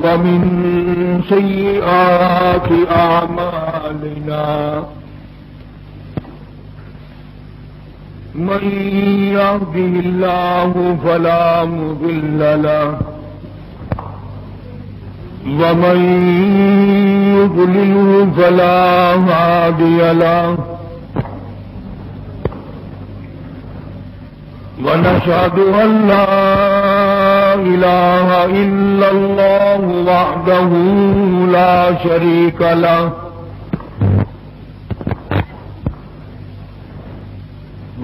ومن سيئات أعمالنا من يهده الله فلا مضل له ومن يضلل فلا هادي له ونشهد أن لا إله إلا الله وحده لا شريك له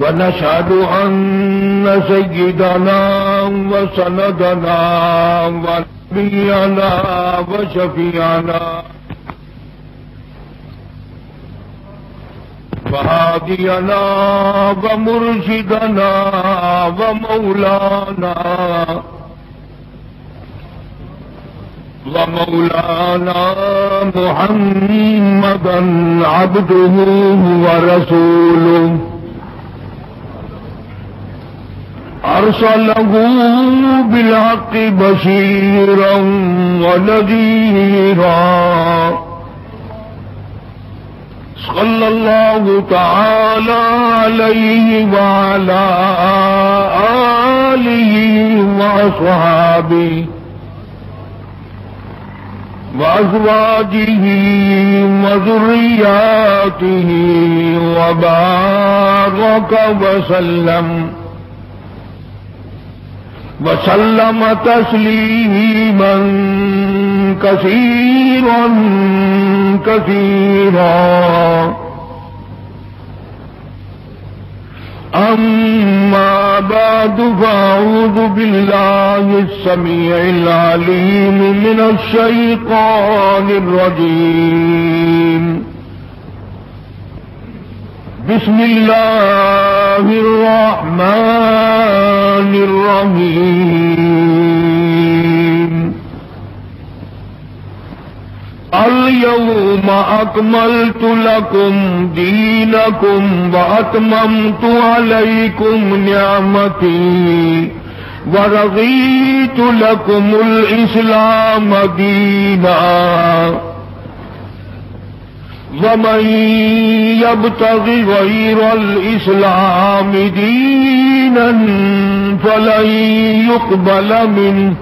ونشهد أن سيدنا وسندنا ونبينا وشفيعنا وهادينا ومرشدنا ومولانا محمدا عبده ورسوله أرسله بالحق بشيرا ونذيرا صلى الله تعالى عليه وعلى آله وأصحابه وأزواجه وذرياته وبارك وسلم تسليما كثيرا أما بعد فأعوذ بالله السميع العليم من الشيطان الرجيم بسم الله الرحمن الرحيم اليوم أكملت لكم دينكم وأتممت عليكم نعمتي ورضيت لكم الإسلام دينا ومن يبتغ غير الإسلام دينا فلن يقبل منه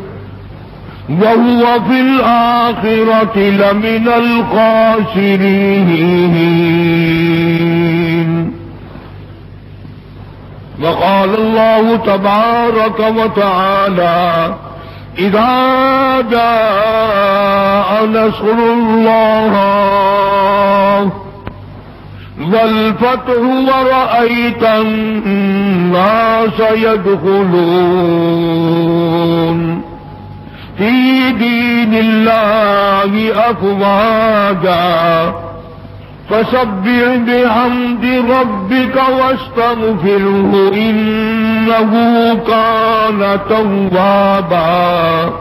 وهو في الآخرة لمن الخاسرين. وقال الله تبارك وتعالى إذا جاء نصر الله والفتح ورأيت الناس يدخلون في دين الله أفواجا فسبح بحمد ربك واستغفره إنه كان توابا.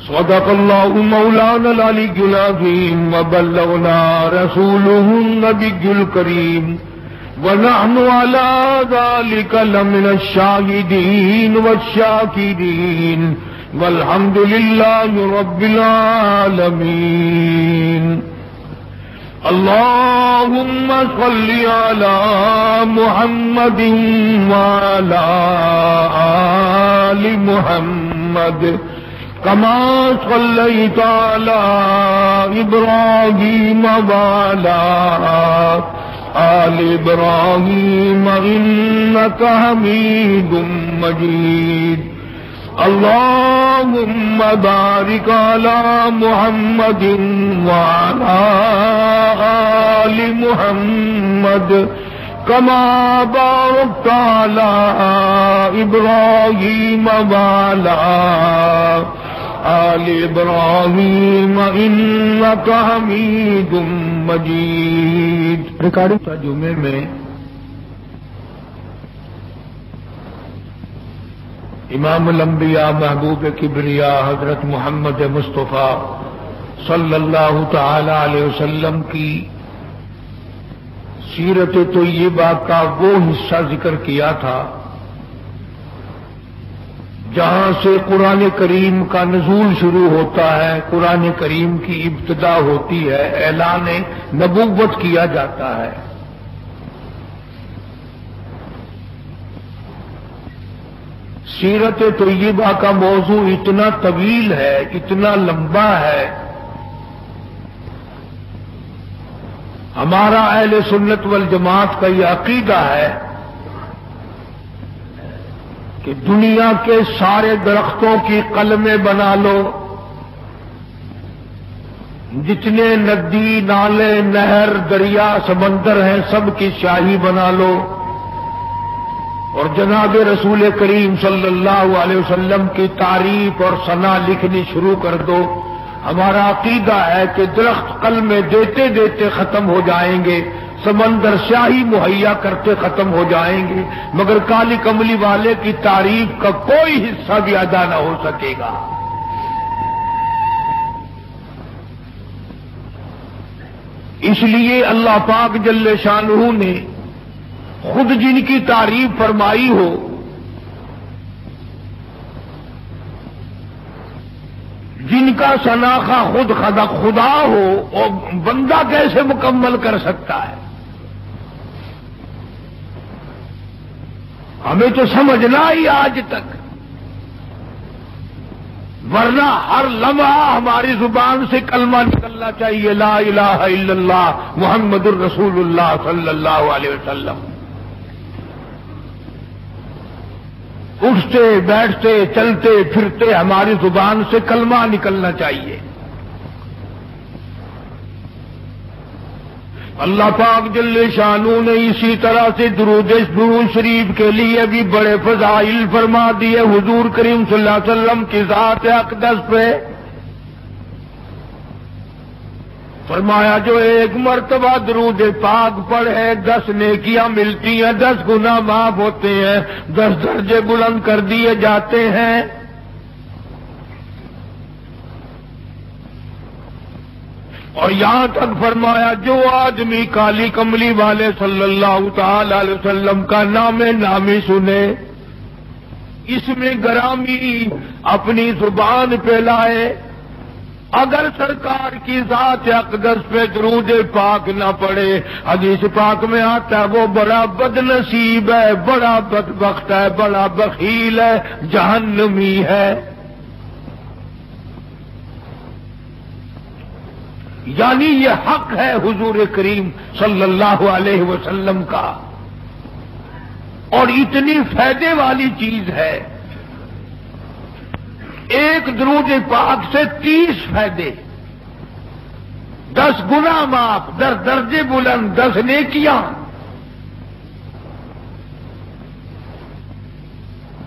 صدق الله مولانا العلي العظيم وبلغنا رسوله النبي الكريم ونحن على ذلك لمن الشاهدين والشاكرين والحمد لله رب العالمين. اللهم صل على محمد وعلى آل محمد كما صليت على إبراهيم وعلى آل إبراهيم إنك حميد مجيد. اللهم بارك على محمد وعلى آل محمد كما باركت على إبراهيم وعلى آل إبراهيم إنك حميد مجيد. ریکارڈنگ ترجمے میں امام الانبیاء محبوب کبریا حضرت محمد مصطفیٰ صلی اللہ تعالی علیہ وسلم کی سیرت طیبہ کا وہ حصہ ذکر کیا تھا جہاں سے قرآن کریم کا نزول شروع ہوتا ہے، قرآن کریم کی ابتدا ہوتی ہے، اعلان نبوت کیا جاتا ہے۔ سیرت طیبہ کا موضوع اتنا طویل ہے، اتنا لمبا ہے۔ ہمارا اہل سنت والجماعت کا یہ عقیدہ ہے کہ دنیا کے سارے درختوں کی قلمیں بنا لو، جتنے ندی، نالے، نہر، دریا، سمندر ہیں، سب کی شاہی بنا لو، اور جناب رسول کریم صلی اللہ علیہ وسلم کی تعریف اور ثنا لکھنی شروع کر دو۔ ہمارا عقیدہ ہے کہ درخت قلمیں دیتے دیتے ختم ہو جائیں گے، سمندر شاہی مہیا کرتے ختم ہو جائیں گے، مگر کالی کملی والے کی تعریف کا کوئی حصہ بھی ادا نہ ہو سکے گا۔ اس لیے اللہ پاک جل شانہ نے خود جن کی تعریف فرمائی ہو، جن کا شناخہ خود خدا ہو، اور بندہ کیسے مکمل کر سکتا ہے؟ ہمیں تو سمجھنا ہی آج تک، ورنہ ہر لمحہ ہماری زبان سے کلمہ نکلنا چاہیے، لا الہ الا اللہ محمد الرسول اللہ صلی اللہ علیہ وسلم۔ اٹھتے بیٹھتے چلتے پھرتے ہماری زبان سے کلمہ نکلنا چاہیے۔ اللہ پاک جل شانہ نے اسی طرح سے درود شریف کے لیے بھی بڑے فضائل فرما دیے حضور کریم صلی اللہ علیہ وسلم کی ذات اقدس پہ۔ فرمایا جو ایک مرتبہ درود پاک پڑھے 10 نیکیاں ملتی ہیں، 10 گناہ معاف ہوتے ہیں، 10 درجے بلند کر دیے جاتے ہیں۔ اور یہاں تک فرمایا جو آدمی کالی کملی والے صلی اللہ تعالی علیہ وسلم کا نام نامی سنے، اس میں گرامی اپنی زبان پہ لائے، اگر سرکار کی ذات اقدس پہ درود پاک نہ پڑے، حدیث پاک میں آتا ہے وہ بڑا بد نصیب ہے، بڑا بدبخت ہے، بڑا بخیل ہے، جہنمی ہے۔ یعنی یہ حق ہے حضور کریم صلی اللہ علیہ وسلم کا، اور اتنی فائدے والی چیز ہے۔ ایک درود پاک سے 30 فائدے، 10 گناہ معاف، 10 درجے بلند، 10 نیکیاں۔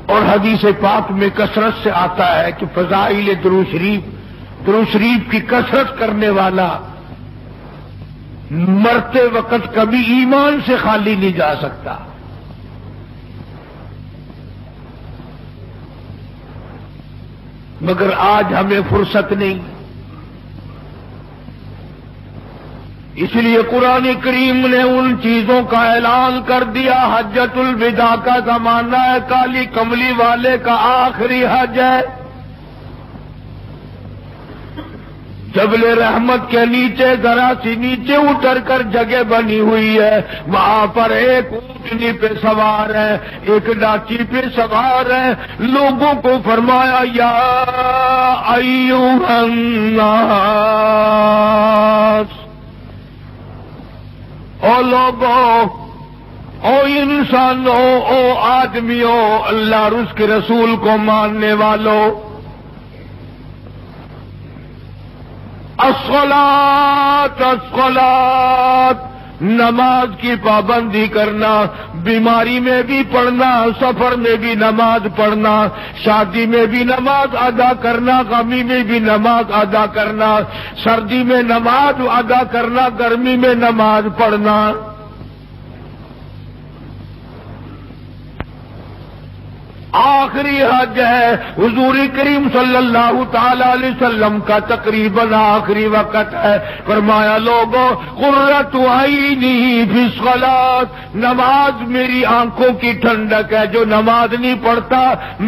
اور حدیث پاک میں کثرت سے آتا ہے کہ فضائل درود شریف کی کثرت کرنے والا مرتے وقت کبھی ایمان سے خالی نہیں جا سکتا۔ مگر آج ہمیں فرصت نہیں، اس لیے قرآن کریم نے ان چیزوں کا اعلان کر دیا۔ حجۃ الوداع کا زمانہ ہے، کالی کملی والے کا آخری حج ہے۔ جبل رحمت کے نیچے ذرا سی نیچے اتر کر جگہ بنی ہوئی ہے، وہاں پر ایک اونٹنی پہ سوار ہے، ایک ڈاچی پہ سوار ہے۔ لوگوں کو فرمایا یا ایھا الناس، او لوگوں، او انسانوں، او آدمیوں، اللہ اور اس کے رسول کو ماننے والوں، الصلاۃ الصلاۃ، نماز کی پابندی کرنا، بیماری میں بھی پڑھنا، سفر میں بھی نماز پڑھنا، شادی میں بھی نماز ادا کرنا، غمی میں بھی نماز ادا کرنا، سردی میں نماز ادا کرنا، گرمی میں نماز پڑھنا۔ آخری حج ہے، حضور کریم صلی اللہ تعالی علیہ وسلم کا تقریباً آخری وقت ہے. فرمایا لوگوں قرۃ عینی فی الصلاۃ، نماز میری آنکھوں کی ٹھنڈک ہے. جو نماز نہیں پڑھتا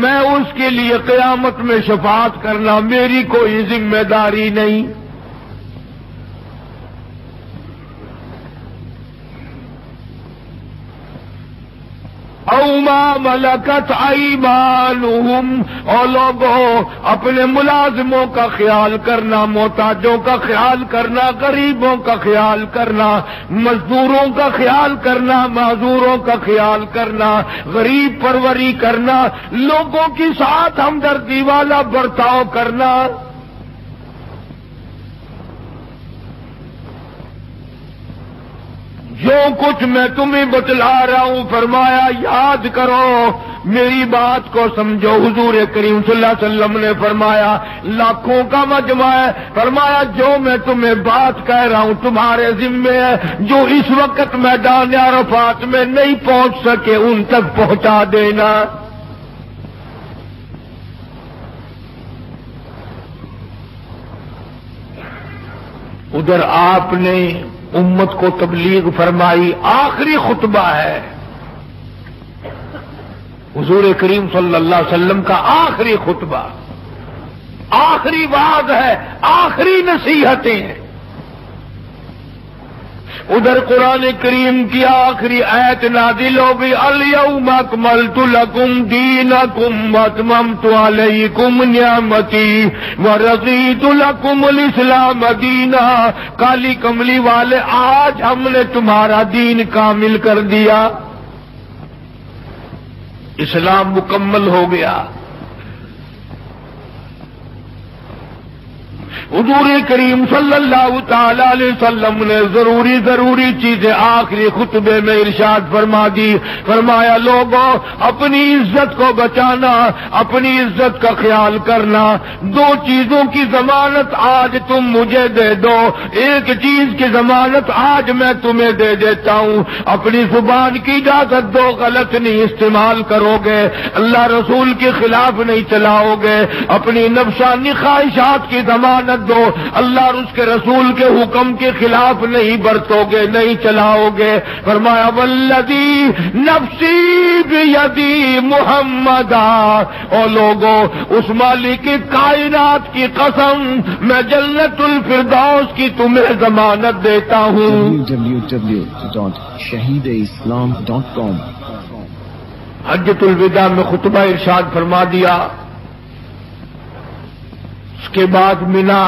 میں اس کے لیے قیامت میں شفاعت کرنا میری کوئی ذمہ داری نہیں. او ما ملکت ایمانہم، اور لوگوں اپنے ملازموں کا خیال کرنا، محتاجوں کا خیال کرنا، غریبوں کا خیال کرنا، مزدوروں کا خیال کرنا، معذوروں کا خیال کرنا، غریب پروری کرنا، لوگوں کے ساتھ ہمدردی والا برتاؤ کرنا. جو کچھ میں تمہیں بتلا رہا ہوں فرمایا یاد کرو، میری بات کو سمجھو. حضور کریم صلی اللہ علیہ وسلم نے فرمایا لاکھوں کا مجمع ہے، فرمایا جو میں تمہیں بات کہہ رہا ہوں تمہارے ذمے ہے. جو اس وقت میدان عرفات میں نہیں پہنچ سکے ان تک پہنچا دینا. ادھر آپ نے امت کو تبلیغ فرمائی، آخری خطبہ ہے حضور کریم صلی اللہ علیہ وسلم کا، آخری خطبہ، آخری وعظ ہے، آخری نصیحتیں ہیں. ادھر قرآن کریم کی آخری آیت نازل ہو گئی، الیوم اکملت لکم دینکم واتممت علیکم نعمتی ورضیت لکم الاسلام دینا. کالی کملی والے آج ہم نے تمہارا دین کامل کر دیا، اسلام مکمل ہو گیا. حضور کریم صلی اللہ تعالی علیہ وسلم نے ضروری چیزیں آخری خطبے میں ارشاد فرما دی. فرمایا لوگوں اپنی عزت کو بچانا، اپنی عزت کا خیال کرنا. دو چیزوں کی ضمانت آج تم مجھے دے دو، ایک چیز کی ضمانت آج میں تمہیں دے دیتا ہوں، اپنی زبان کی اجازت دو، غلط نہیں استعمال کرو گے، اللہ رسول کے خلاف نہیں چلاؤ گے، اپنی نفسانی خواہشات کی ضمانت دو، اللہ اور اس کے رسول کے حکم کے خلاف نہیں برتو گے، نہیں چلاؤ گے. فرمایا والذی نفسی بیدی محمدا، اور لوگوں اس مالک کائنات کی قسم میں جنت الفردوس کی تمہیں ضمانت دیتا ہوں. www.shahideislam.com. حجۃ الوداع میں خطبہ ارشاد فرما دیا. اس کے بعد مینا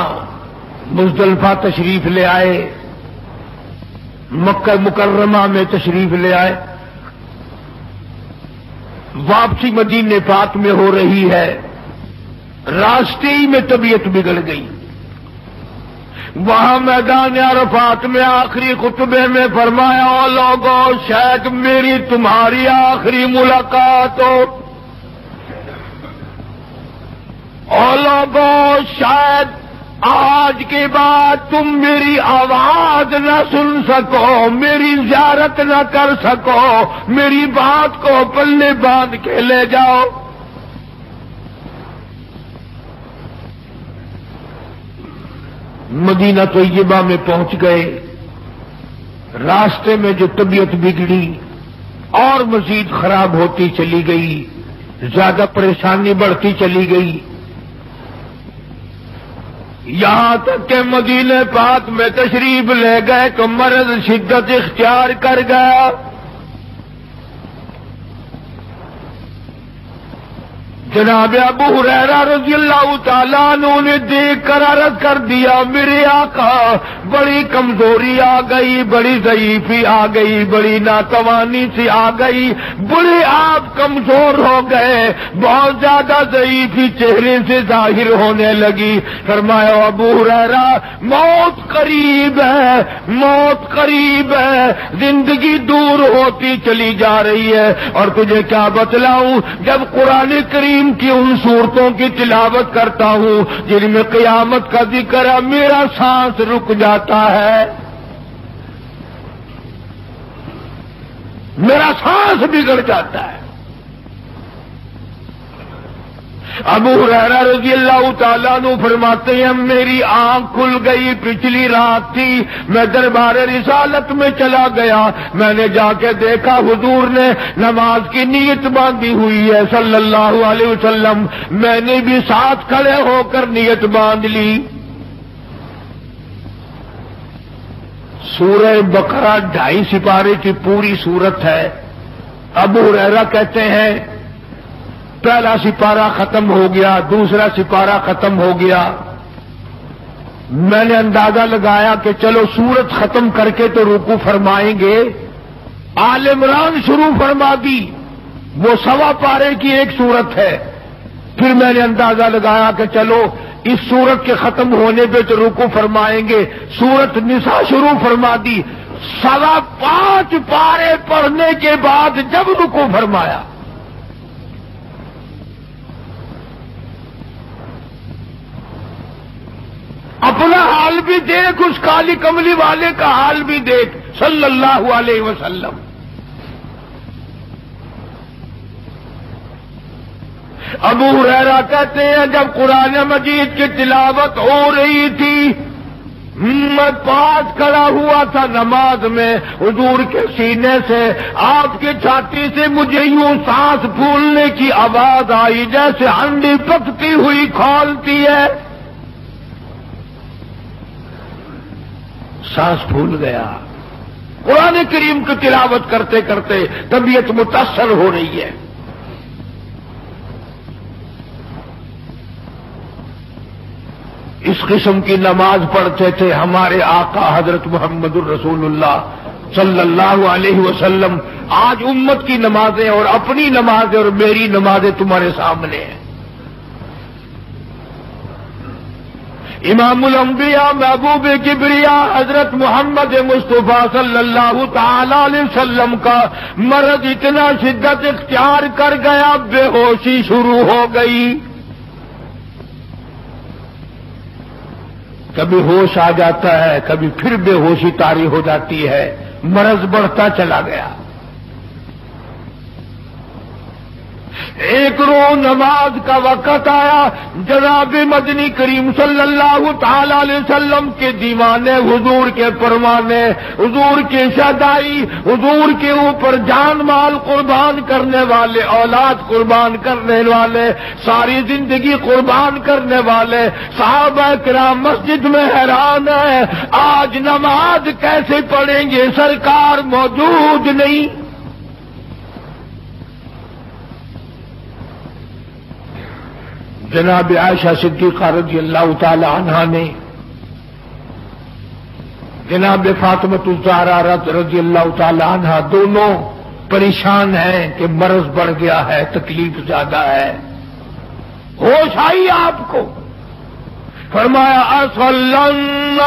مزدلفہ تشریف لے آئے، مکہ مکرمہ میں تشریف لے آئے. واپسی مدینے پاک میں ہو رہی ہے، راستے ہی میں طبیعت بگڑ گئی. وہاں میدان عرفات میں آخری خطبے میں فرمایا او لوگوں شاید میری تمہاری آخری ملاقات ہو، اور لوگوں شاید آج کے بعد تم میری آواز نہ سن سکو، میری زیارت نہ کر سکو، میری بات کو پلے باندھ کے لے جاؤ. مدینہ طیبہ میں پہنچ گئے. راستے میں جو طبیعت بگڑی اور مزید خراب ہوتی چلی گئی، زیادہ پریشانی بڑھتی چلی گئی، یہاں تک کہ مدینے پاک میں تشریف لے گئے تو مرض شدت اختیار کر گیا. جناب ابو ہریرہ رضی اللہ تعالیٰ عنہ نے دیکھ کر عرض کر دیا میرے آقا بڑی کمزوری آ گئی، بڑی ضعیفی آ گئی، بڑی ناتوانی سی آ گئی، بڑے آپ کمزور ہو گئے، بہت زیادہ ضعیفی چہرے سے ظاہر ہونے لگی. فرمایا ابو ہریرہ موت قریب ہے، موت قریب ہے، زندگی دور ہوتی چلی جا رہی ہے. اور تجھے کیا بتلاؤں، جب قرآن کریم کی ان صورتوں کی تلاوت کرتا ہوں جن میں قیامت کا ذکر ہے، میرا سانس رک جاتا ہے، میرا سانس بگڑ جاتا ہے. ابو ہریرہ رضی اللہ تعالیٰ عنہ فرماتے ہیں میری آنکھ کھل گئی، پچھلی رات تھی، میں دربار رسالت میں چلا گیا، میں نے جا کے دیکھا حضور نے نماز کی نیت باندھی ہوئی ہے صلی اللہ علیہ وسلم، میں نے بھی ساتھ کھڑے ہو کر نیت باندھ لی۔ سورہ بقرہ 2.5 سپارے کی پوری سورت ہے۔ ابو ہریرہ کہتے ہیں پہلا سپارہ ختم ہو گیا، دوسرا سپارہ ختم ہو گیا، میں نے اندازہ لگایا کہ چلو سورت ختم کر کے تو رکوع فرمائیں گے، آل عمران شروع فرما دی، وہ 1.25 پارے کی ایک سورت ہے۔ پھر میں نے اندازہ لگایا کہ چلو اس سورت کے ختم ہونے پہ تو رکوع فرمائیں گے، سورت نساء شروع فرما دی، 5.25 پارے پڑھنے کے بعد جب رکوع فرمایا، اپنا حال بھی دیکھ، اس کالی کملی والے کا حال بھی دیکھ صلی اللہ علیہ وسلم۔ ابو ہریرہ کہتے ہیں جب قرآن مجید کی تلاوت ہو رہی تھی، میں پاس کھڑا ہوا تھا نماز میں، حضور کے سینے سے، آپ کی چھاتی سے مجھے یوں سانس پھولنے کی آواز آئی جیسے ہنڈی پکتی ہوئی کھولتی ہے، سانس پھول گیا۔ قرآن کریم کی تلاوت کرتے کرتے طبیعت متاثر ہو رہی ہے۔ اس قسم کی نماز پڑھتے تھے ہمارے آقا حضرت محمد الرسول اللہ صلی اللہ علیہ وسلم۔ آج امت کی نمازیں اور اپنی نمازیں اور میری نمازیں تمہارے سامنے ہیں۔ امام الانبیاء محبوب کبریا حضرت محمد مصطفیٰ صلی اللہ تعالی علیہ وسلم کا مرض اتنا شدت اختیار کر گیا، بے ہوشی شروع ہو گئی، کبھی ہوش آ جاتا ہے، کبھی پھر بے ہوشی طاری ہو جاتی ہے، مرض بڑھتا چلا گیا۔ ایک روز نماز کا وقت آیا، جناب مدنی کریم صلی اللہ تعالی علیہ وسلم کے دیوانے، حضور کے پروانے، حضور کی شہدائی، حضور کے اوپر جان مال قربان کرنے والے، اولاد قربان کرنے والے، ساری زندگی قربان کرنے والے صحابہ کرام مسجد میں حیران ہیں، آج نماز کیسے پڑھیں گے، سرکار موجود نہیں۔ جناب عائشہ صدیقہ رضی اللہ تعالی عنہا نے جناب فاطمہ الزہرا رضی اللہ تعالی عنہا دونوں پریشان ہیں کہ مرض بڑھ گیا ہے، تکلیف زیادہ ہے۔ ہوش آئی آپ کو، فرمایا اصل الناس،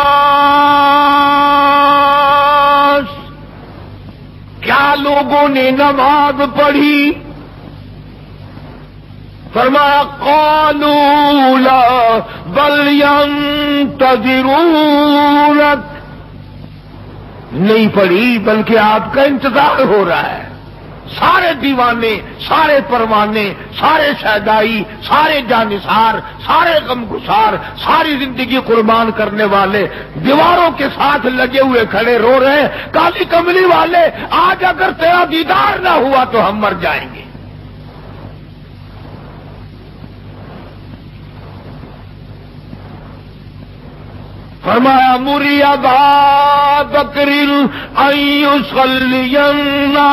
کیا لوگوں نے نماز پڑھی؟ فرمایا قالوا لا بل ينتظرونك، نہیں پڑھی بلکہ آپ کا انتظار ہو رہا ہے۔ سارے دیوانے، سارے پروانے، سارے شہدائی، سارے جانثار، سارے غمگسار، ساری زندگی قربان کرنے والے دیواروں کے ساتھ لگے ہوئے کھڑے رو رہے ہیں، کالی کملی والے آج اگر تیرا دیدار نہ ہوا تو ہم مر جائیں گے۔ فرمایا مری ابا بکر ان یصلی الناس،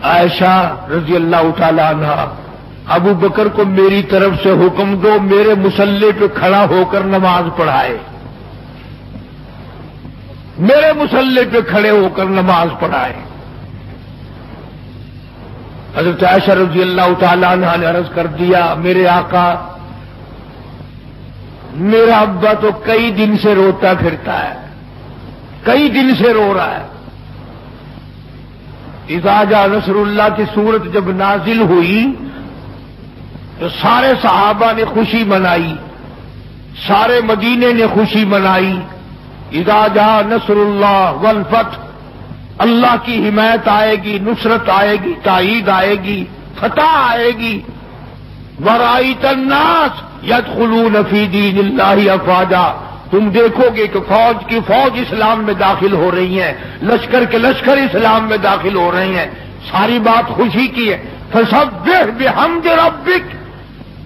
عائشہ رضی اللہ تعالی عنہا، ابو بکر کو میری طرف سے حکم دو میرے مصلی پہ کھڑا ہو کر نماز پڑھائے، میرے مصلی پہ کھڑے ہو کر نماز پڑھائے۔ حضرت عائشہ رضی اللہ تعالی عنہا نے عرض کر دیا میرے آقا، میرا ابا تو کئی دن سے روتا پھرتا ہے، کئی دن سے رو رہا ہے۔ اذا جاء نصر اللہ کی صورت جب نازل ہوئی تو سارے صحابہ نے خوشی منائی، سارے مدینے نے خوشی منائی۔ اذا جاء نصر اللہ والفتح، اللہ کی حمایت آئے گی، نصرت آئے گی، تائید آئے گی، فتح آئے گی۔ وَرَأَيْتَ النَّاسَ يَدْخُلُونَ فِي دِينِ اللَّهِ أَفْوَاجًا، تم دیکھو گے کہ فوج کی فوج اسلام میں داخل ہو رہی ہیں، لشکر کے لشکر اسلام میں داخل ہو رہے ہیں۔ ساری بات خوشی کی ہے۔ فَسَبِّحْ بِحَمْدِ رَبِّكَ،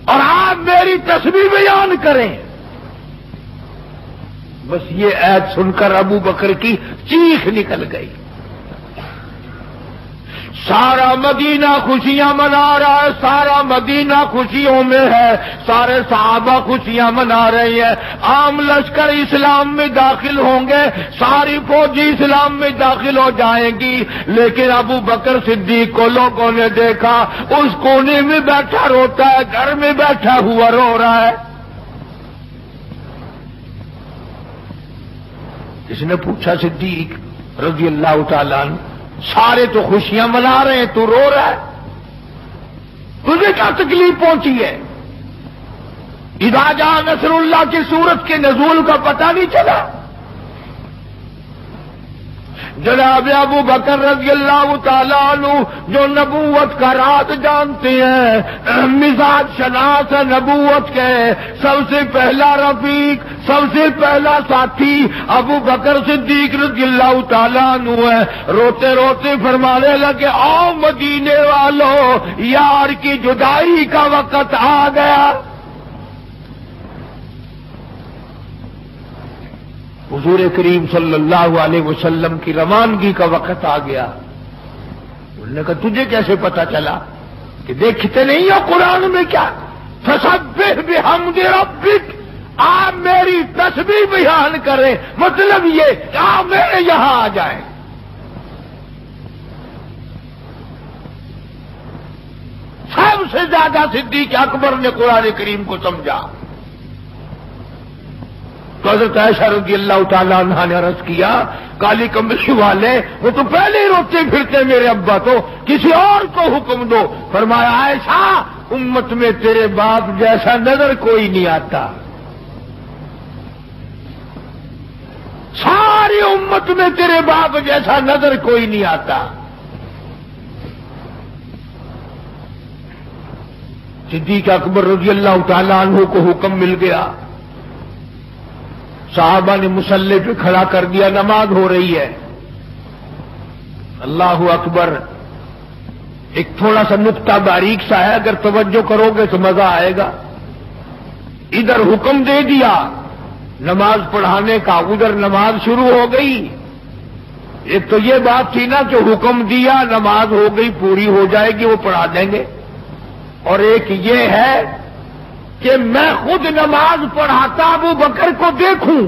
اور آپ میری تسبیح بیان کریں۔ بس یہ آیت سن کر ابو بکر کی چیخ نکل گئی۔ سارا مدینہ خوشیاں منا رہا ہے، سارا مدینہ خوشیوں میں ہے، سارے صحابہ خوشیاں منا رہے ہیں۔ عام لشکر اسلام میں داخل ہوں گے، ساری فوجی اسلام میں داخل ہو جائیں گی، لیکن ابو بکر صدیق کو لوگوں نے دیکھا اس کونے میں بیٹھا روتا ہے، گھر میں بیٹھا ہوا رو رہا ہے۔ اس نے پوچھا صدیق رضی اللہ تعالیٰ عنہ، سارے تو خوشیاں منا رہے ہیں، تو رو رہا ہے، تجھے کیا تکلیف پہنچی ہے؟ اذا جاء نصر اللہ کی سورت کے نزول کا پتہ نہیں چلا؟ جناب ابو بکر رضی اللہ تعالیٰ عنہ جو نبوت کا راز جانتے ہیں، مزاج شناس نبوت کے سب سے پہلا رفیق، سب سے پہلا ساتھی ابو بکر صدیق رضی اللہ تعالیٰ عنہ ہے۔ روتے روتے فرمانے لگے، آؤ مدینے والوں، یار کی جدائی کا وقت آ گیا۔ حضور کریم صلی اللہ علیہ وسلم کی روانگی کا وقت آ گیا۔ انہوں نے کہا تجھے کیسے پتا چلا؟ کہ دیکھتے نہیں ہو قرآن میں کیا؟ فسبح بحمد ربک، آپ میری تسبیح بیان کریں، مطلب یہ کہ آپ میرے یہاں آ جائیں۔ سب سے زیادہ صدیق اکبر نے قرآن کریم کو سمجھا۔ تو حضرت عائشہ رضی اللہ تعالیٰ عنہ نے عرض کیا، کالی کمبلی والے وہ تو پہلے ہی روتے پھرتے میرے ابا، تو کسی اور کو حکم دو۔ فرمایا عائشہ، امت میں تیرے باپ جیسا نظر کوئی نہیں آتا، ساری امت میں تیرے باپ جیسا نظر کوئی نہیں آتا۔ صدیق اکبر رضی اللہ تعالیٰ عنہ کو حکم مل گیا، صحابہ نے مصلی پہ کھڑا کر دیا، نماز ہو رہی ہے۔ اللہ اکبر، ایک تھوڑا سا نقطہ باریک سا ہے، اگر توجہ کرو گے تو مزہ آئے گا۔ ادھر حکم دے دیا نماز پڑھانے کا، ادھر نماز شروع ہو گئی۔ ایک تو یہ بات تھی نا کہ حکم دیا، نماز ہو گئی، پوری ہو جائے گی، وہ پڑھا دیں گے، اور ایک یہ ہے کہ میں خود نماز پڑھاتا ابو بکر کو دیکھوں،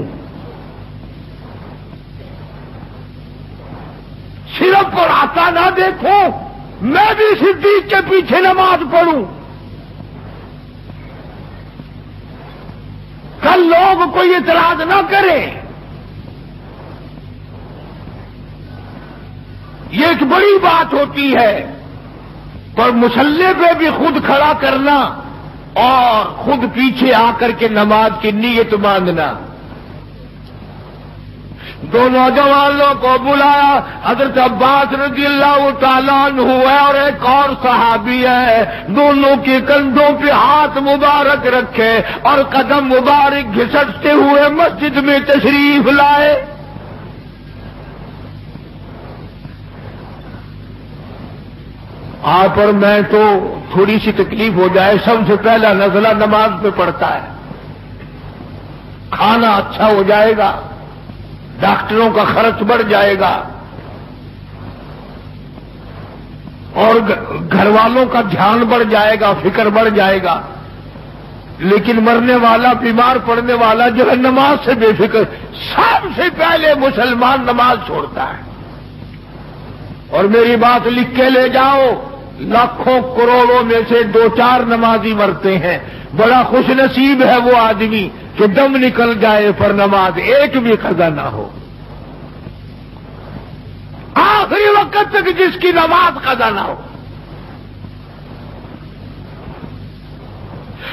صرف پڑھاتا نہ دیکھوں، میں بھی صدیق کے پیچھے نماز پڑھوں، کل لوگ کوئی اعتراض نہ کرے۔ یہ ایک بڑی بات ہوتی ہے، پر مصلی پہ بھی خود کھڑا کرنا اور خود پیچھے آ کر کے نماز کی نیت باندھنا۔ دو نوجوانوں کو بلایا، حضرت عباس رضی اللہ تعالیٰ عنہ ہے اور ایک اور صحابی ہے، دونوں کے کندھوں پہ ہاتھ مبارک رکھے اور قدم مبارک گھسٹتے ہوئے مسجد میں تشریف لائے۔ آپ اور میں تو تھوڑی سی تکلیف ہو جائے، سب سے پہلا نزلہ نماز پہ پڑتا ہے، کھانا اچھا ہو جائے گا، ڈاکٹروں کا خرچ بڑھ جائے گا، اور گھر والوں کا دھیان بڑھ جائے گا، فکر بڑھ جائے گا، لیکن مرنے والا، بیمار پڑنے والا جو ہے نماز سے بے فکر، سب سے پہلے مسلمان نماز چھوڑتا ہے۔ اور میری بات لکھ کے لے جاؤ، لاکھوں کروڑوں میں سے 2-4 نمازی مرتے ہیں، بڑا خوش نصیب ہے وہ آدمی کہ دم نکل جائے پر نماز ایک بھی قضا نہ ہو، آخری وقت تک جس کی نماز قضا نہ ہو۔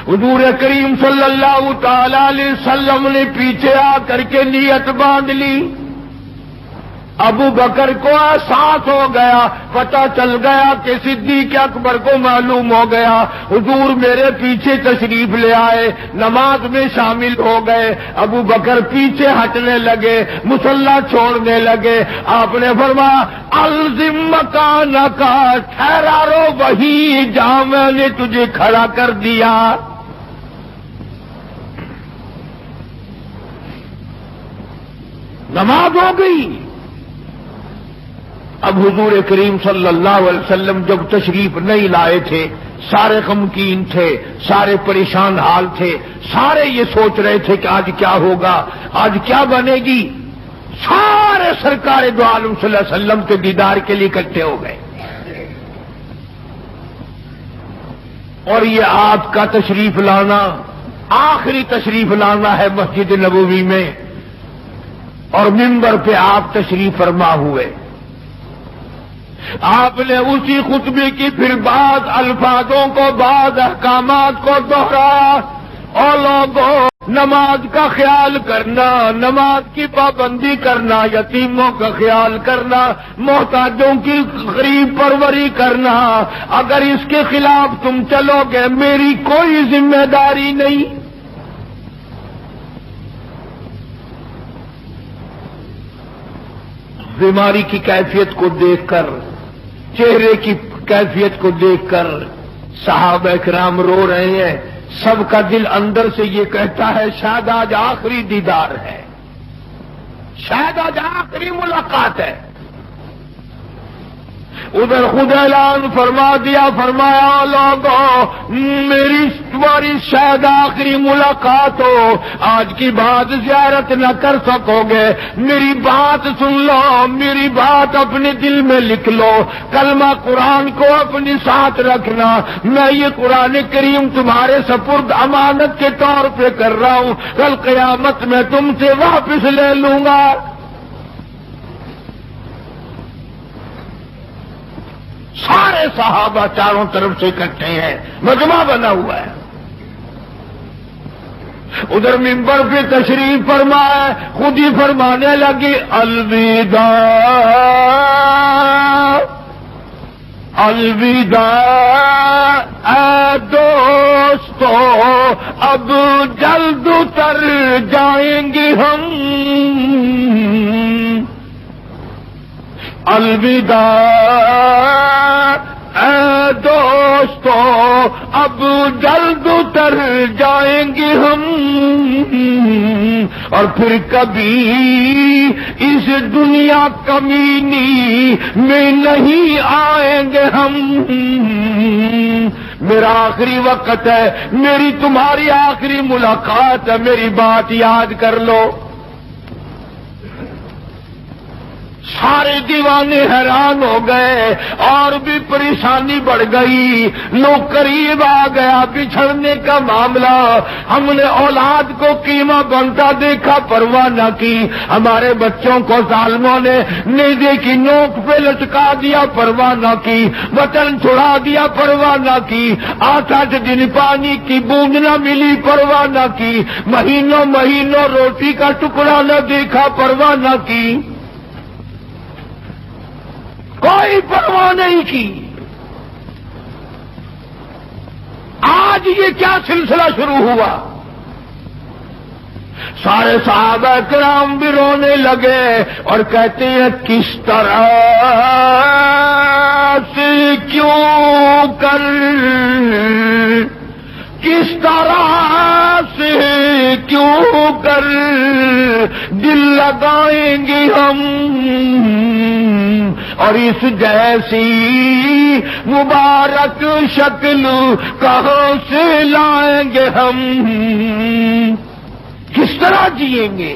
حضور کریم صلی اللہ تعالی علیہ وسلم نے پیچھے آ کر کے نیت باندھ لی، ابو بکر کو احساس ہو گیا، پتہ چل گیا کہ صدیق اکبر کو معلوم ہو گیا، حضور میرے پیچھے تشریف لے آئے، نماز میں شامل ہو گئے۔ ابو بکر پیچھے ہٹنے لگے، مصلی چھوڑنے لگے۔ آپ نے فرمایا الزم مکانک، ٹھہرا رو وہی جہاں میں نے تجھے کھڑا کر دیا۔ نماز ہو گئی۔ اب حضور کریم صلی اللہ علیہ وسلم جب تشریف نہیں لائے تھے، سارے غمگین تھے، سارے پریشان حال تھے، سارے یہ سوچ رہے تھے کہ آج کیا ہوگا، آج کیا بنے گی۔ سارے سرکار دو عالم صلی اللہ علیہ وسلم کے دیدار کے لیے اکٹھے ہو گئے، اور یہ آپ کا تشریف لانا آخری تشریف لانا ہے مسجد نبوی میں، اور منبر پہ آپ تشریف فرما ہوئے۔ آپ نے اسی خطبے کی پھر بعض الفاظوں کو، بعض احکامات کو دوہرایا، اور لوگوں نماز کا خیال کرنا، نماز کی پابندی کرنا، یتیموں کا خیال کرنا، محتاجوں کی غریب پروری کرنا، اگر اس کے خلاف تم چلو گے میری کوئی ذمہ داری نہیں۔ بیماری کی کیفیت کو دیکھ کر، چہرے کی کیفیت کو دیکھ کر صحابہ کرام رو رہے ہیں۔ سب کا دل اندر سے یہ کہتا ہے شاید آج آخری دیدار ہے، شاید آج آخری ملاقات ہے۔ ادھر خود اعلان فرما دیا، فرمایا لوگوں میری تمہاری شاید آخری ملاقات ہو، آج کی بات زیارت نہ کر سکو گے، میری بات سن لو، میری بات اپنے دل میں لکھ لو، کلمہ قرآن کو اپنے ساتھ رکھنا، میں یہ قرآن کریم تمہارے سپرد امانت کے طور پہ کر رہا ہوں، کل قیامت میں تم سے واپس لے لوں گا۔ سارے صحابہ چاروں طرف سے اکٹھے ہیں، مجمع بنا ہوا ہے۔ ادھر منبر پہ تشریف فرما ہے، خود ہی فرمانے لگی الوداع الوداع اے دوستو، اب جلد اتر جائیں گے ہم، الوداع اے دوستو، اب جلد اتر جائیں گے ہم، اور پھر کبھی اس دنیا کمینی میں نہیں آئیں گے ہم۔ میرا آخری وقت ہے، میری تمہاری آخری ملاقات ہے، میری بات یاد کر لو۔ سارے دیوانے حیران ہو گئے، اور بھی پریشانی بڑھ گئی، لوگ قریب آ گیا بچھڑنے کا معاملہ۔ ہم نے اولاد کو قیمہ بنتا دیکھا، پرواہ نہ کی، ہمارے بچوں کو ظالموں نے نیزے کی نوک پہ لٹکا دیا، پرواہ نہ کی، وطن چھڑا دیا، پرواہ نہ کی، 8 دن پانی کی بوند نہ ملی، پرواہ نہ کی، مہینوں مہینوں روٹی کا ٹکڑا نہ دیکھا، پرواہ نہ کی، کوئی پرواہ نہیں کی۔ آج یہ کیا سلسلہ شروع ہوا؟ سارے صحابہ کرام بھی رونے لگے اور کہتے ہیں کس طرح سے کیوں کر، کس طرح سے کیوں کر دل لگائیں گے ہم، اور اس جیسی مبارک شکل کہاں سے لائیں گے ہم، کس طرح جئیں گے،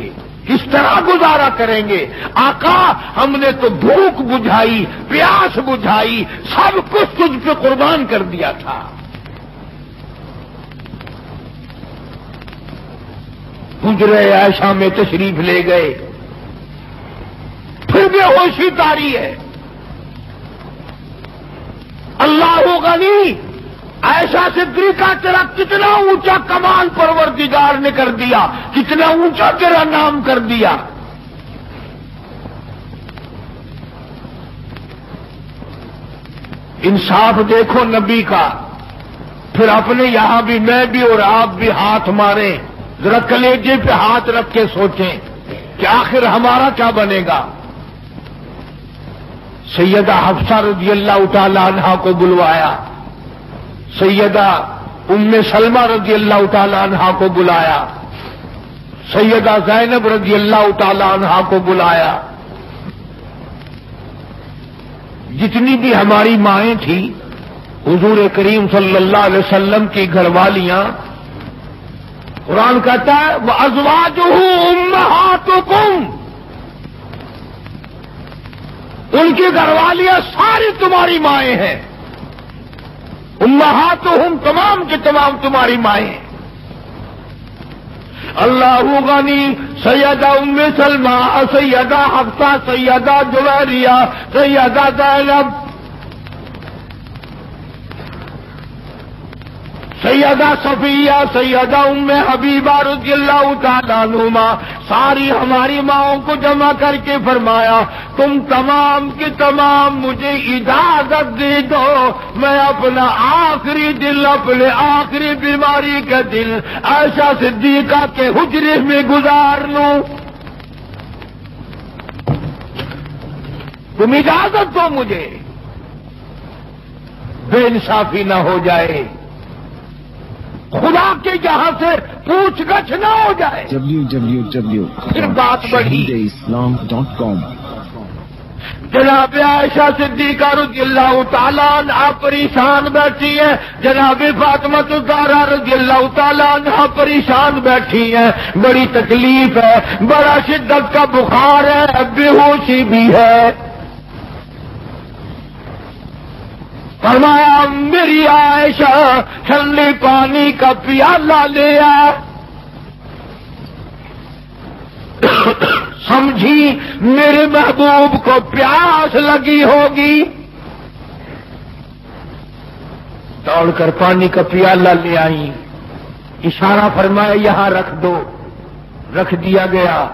کس طرح گزارا کریں گے؟ آقا ہم نے تو بھوک بجھائی، پیاس بجھائی، سب کچھ تجھ پہ قربان کر دیا تھا۔ حجرے عائشہ میں تشریف لے گئے، پھر بے ہوشی طاری ہے۔ اللہ غنی، عائشہ صدیقہ تیرا کتنا اونچا کمال پروردگار نے کر دیا، کتنا اونچا تیرا نام کر دیا۔ انصاف دیکھو نبی کا، پھر اپنے یہاں بھی میں بھی اور آپ بھی ہاتھ ماریں، ذرا کلیجے پہ ہاتھ رکھ کے سوچیں کہ آخر ہمارا کیا بنے گا۔ سیدہ حفصہ رضی اللہ تعالی عنہا کو بلوایا، سیدہ ام سلمہ رضی اللہ تعالی عنہا کو بلایا، سیدہ زینب رضی اللہ تعالی عنہا کو بلایا۔ جتنی بھی ہماری مائیں تھیں، حضور کریم صلی اللہ علیہ وسلم کی گھر والیاں، قرآن کہتا ہے وَأَزْوَاجُهُ أُمَّهَاتُكُمْ، ان کی گھر والیاں ساری تمہاری مائیں ہیں، امہاتہم تمام کے تمام تمہاری مائیں ہیں۔ اللہ غنی، سیدہ ام سلمہ، سیدہ حفصہ، سیدہ جویریہ، سیدہ زینب، سیدہ صفیہ، سیدہ ام حبیبہ رضی اللہ تعالیٰ عنہما، ساری ہماری ماؤں کو جمع کر کے فرمایا تم تمام کے تمام مجھے اجازت دے دو، میں اپنا آخری دل، اپنے آخری بیماری کا دل عائشہ صدیقہ کے حجرے میں گزار لوں، تم اجازت دو مجھے، بے انصافی نہ ہو جائے، خدا کے یہاں سے پوچھ گچھ نہ ہو جائے۔ پھر بات بڑھی، www.islam.com جناب عائشہ صدیقہ رضی اللہ تعالیٰ عنہا پریشان بیٹھی ہیں، جناب فاطمہ الزہرا رضی اللہ تعالیٰ عنہا پریشان بیٹھی ہیں، بڑی تکلیف ہے، بڑا شدت کا بخار ہے، بے ہوشی بھی ہے۔ فرمایا میری عائشہ ٹھنڈے پانی کا پیالہ لے آ، سمجھی میرے محبوب کو پیاس لگی ہوگی، دوڑ کر پانی کا پیالہ لے آئی، اشارہ فرمایا یہاں رکھ دو، رکھ دیا گیا۔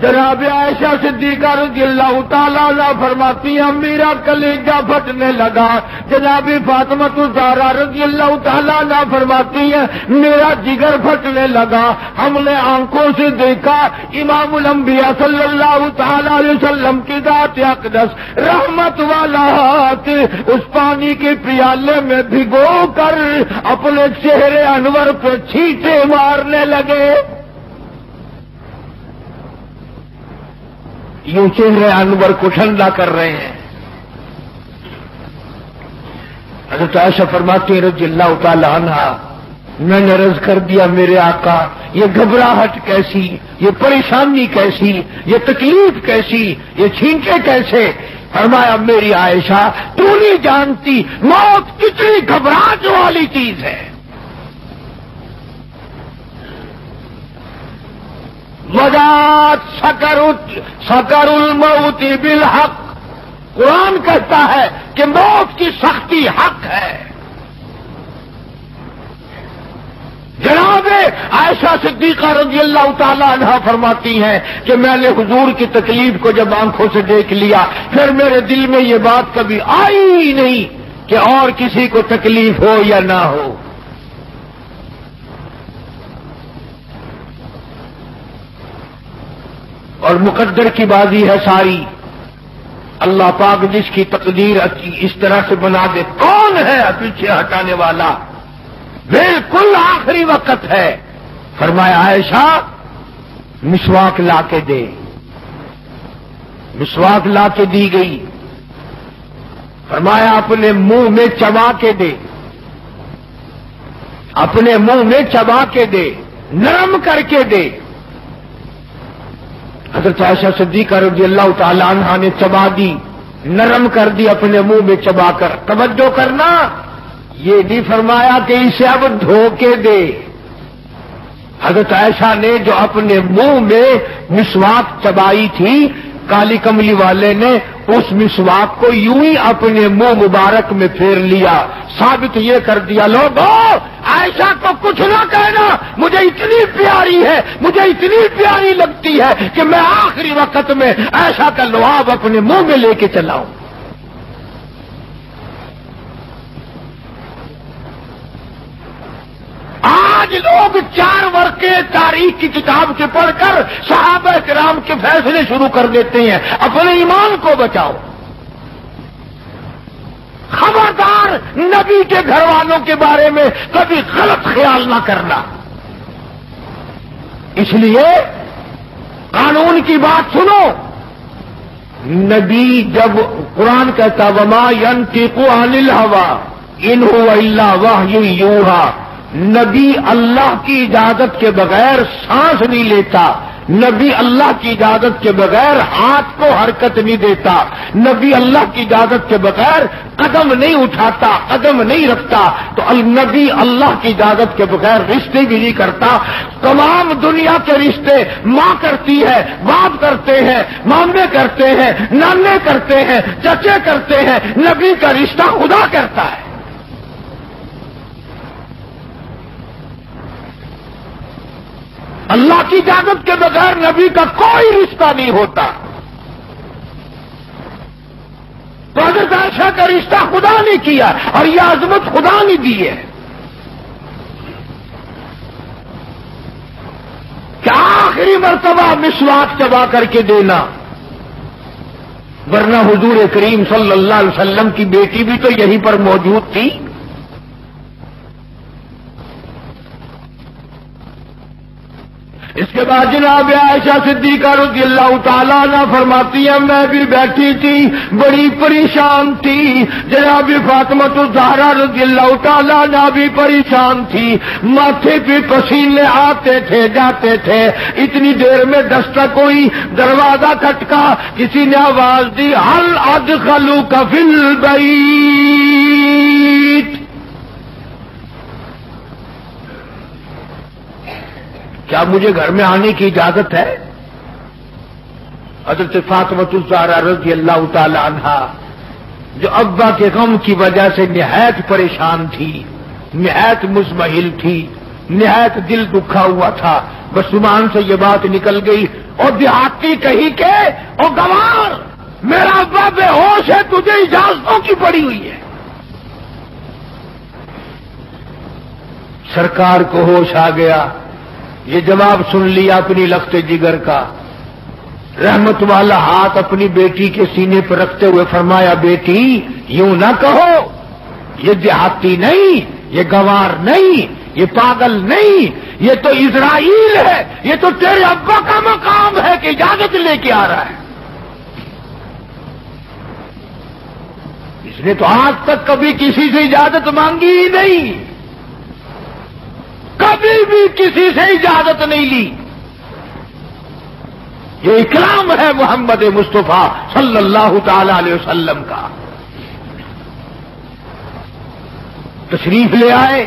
جناب عائشہ صدیقہ رضی اللہ تعالیٰ عنہ فرماتی ہیں میرا کلیجہ پھٹنے لگا، جناب فاطمہ الزہرا رضی اللہ تعالیٰ عنہ فرماتی ہیں میرا جگر پھٹنے لگا، ہم نے آنکھوں سے دیکھا امام الانبیاء صلی اللہ تعالیٰ علیہ وسلم کی ذات اقدس رحمت والا ہاتھ اس پانی کے پیالے میں بھگو کر اپنے چہرے انور پہ چھینٹے مارنے لگے، یوں چہرے انور کو ٹھنڈا کر رہے ہیں۔ حضرت عائشہ فرماتی ہیں رضی اللہ تعالی عنہا میں نے عرض کر دیا میرے آقا یہ گھبراہٹ کیسی، یہ پریشانی کیسی، یہ تکلیف کیسی، یہ چھینٹے کیسے؟ فرمایا میری عائشہ تو نہیں جانتی موت کتنی گھبراہٹ والی چیز ہے، وجات سکر الموت بالحق، قرآن کہتا ہے کہ موت کی سختی حق ہے۔ جناب عائشہ صدیقہ رضی اللہ تعالی عنہا فرماتی ہیں کہ میں نے حضور کی تکلیف کو جب آنکھوں سے دیکھ لیا پھر میرے دل میں یہ بات کبھی آئی ہی نہیں کہ اور کسی کو تکلیف ہو یا نہ ہو۔ اور مقدر کی بازی ہے ساری، اللہ پاک جس کی تقدیر اس طرح سے بنا دے کون ہے پیچھے ہٹانے والا؟ بالکل آخری وقت ہے۔ فرمایا عائشہ مسواک لا کے دے، مسواک لا کے دی گئی، فرمایا اپنے منہ میں چبا کے دے، اپنے منہ میں چبا کے دے، نرم کر کے دے۔ حضرت عائشہ صدیقہ رضی اللہ تعالی عنہا نے چبا دی، نرم کر دی اپنے منہ میں چبا کر۔ توجہ کرنا، یہ نہیں فرمایا کہ اسے اب دھو کے دے۔ حضرت عائشہ نے جو اپنے منہ میں مسواک چبائی تھی، کالی کملی والے نے اس مسواک کو یوں ہی اپنے منہ مبارک میں پھیر لیا، ثابت یہ کر دیا لوگوں عائشہ کو کچھ نہ کہنا، مجھے اتنی پیاری ہے، مجھے اتنی پیاری لگتی ہے کہ میں آخری وقت میں عائشہ کا لعاب اپنے منہ میں لے کے چلا ہوں۔ آج لوگ 4 ورقے تاریخ کی کتاب سے پڑھ کر صحابہ کرام کے فیصلے شروع کر دیتے ہیں. اپنے ایمان کو بچاؤ. خبردار نبی کے گھر والوں کے بارے میں کبھی غلط خیال نہ کرنا. اس لیے قانون کی بات سنو. نبی جب قرآن کہتا وما ينطق عن الهوى ان هو الا وحی یوحی، نبی اللہ کی اجازت کے بغیر سانس نہیں لیتا. نبی اللہ کی اجازت کے بغیر ہاتھ کو حرکت نہیں دیتا. نبی اللہ کی اجازت کے بغیر قدم نہیں اٹھاتا، قدم نہیں رکھتا. تو نبی اللہ کی اجازت کے بغیر رشتے بھی نہیں کرتا. تمام دنیا کے رشتے ماں کرتی ہے، باپ کرتے ہیں، مامے کرتے ہیں، نانے کرتے ہیں، چچے کرتے ہیں. نبی کا رشتہ خدا کرتا ہے. اللہ کی اجازت کے بغیر نبی کا کوئی رشتہ نہیں ہوتا. تو حضرت عائشہ کا رشتہ خدا نے کیا اور یہ عظمت خدا نے دی ہے. کہ آخری مرتبہ مسواک چبا کر کے دینا، ورنہ حضور کریم صلی اللہ علیہ وسلم کی بیٹی بھی تو یہیں پر موجود تھی. اس کے بعد جناب عائشہ صدیقہ رضی اللہ تعالیٰ عنہ فرماتی ہیں میں بھی بیٹھی تھی، بڑی پریشان تھی. جناب فاطمہ الزہرا رضی اللہ تعالیٰ عنہ بھی پریشان تھی. ماتھے پہ پسینے آتے تھے جاتے تھے. اتنی دیر میں دستک ہوئی، دروازہ کھٹکا، کسی نے آواز دی ہل ادخلوک فی البیت. کیا مجھے گھر میں آنے کی اجازت ہے؟ حضرت فاطمہ الزہرا رضی اللہ تعالی عنہا جو ابا کے غم کی وجہ سے نہایت پریشان تھی، نہایت مزمحل تھی، نہایت دل دکھا ہوا تھا، بس زبان سے یہ بات نکل گئی اور دیہاتی کہی کہ او گوار میرا ابا بے ہوش ہے، تجھے اجازتوں کی پڑی ہوئی ہے. سرکار کو ہوش آ گیا. یہ جواب سن لیا اپنی لخت جگر کا. رحمت والا ہاتھ اپنی بیٹی کے سینے پر رکھتے ہوئے فرمایا بیٹی یوں نہ کہو، یہ دیہاتی نہیں، یہ گوار نہیں، یہ پاگل نہیں، یہ تو اسرائیل ہے. یہ تو تیرے ابا کا مقام ہے کہ اجازت لے کے آ رہا ہے. اس نے تو آج تک کبھی کسی سے اجازت مانگی ہی نہیں، کبھی بھی کسی سے اجازت نہیں لی. یہ اکرام ہے محمد مصطفیٰ صلی اللہ تعالی علیہ وسلم کا. تشریف لے آئے